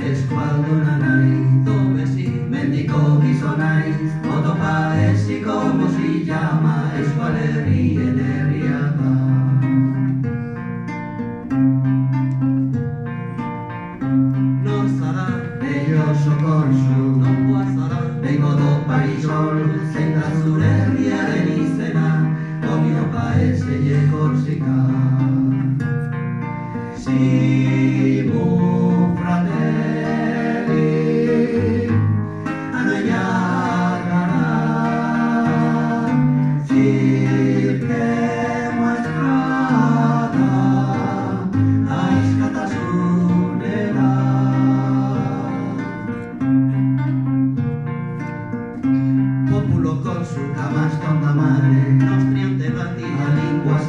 Eskualduna naiz, dobezi, mendiko gizon naiz, motopa eziko mozillama, eskualerrien herria da. Nor zara, ello sokorzu, nongoa zara, behingo do parisol, zein da zure herriaren izena, omiopa ez eie korsika. Simu fratelli,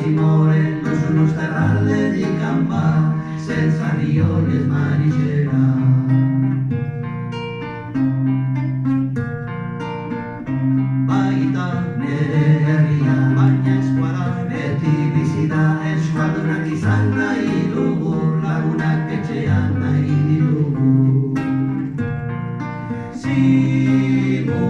Simore, non sono sterralle di campa, senza rione e maricera. Baita nere herria, baina eskuara, beti bizita, eskuadunak izan nahi dugu, lagunak etxean nahi ditugu. Simu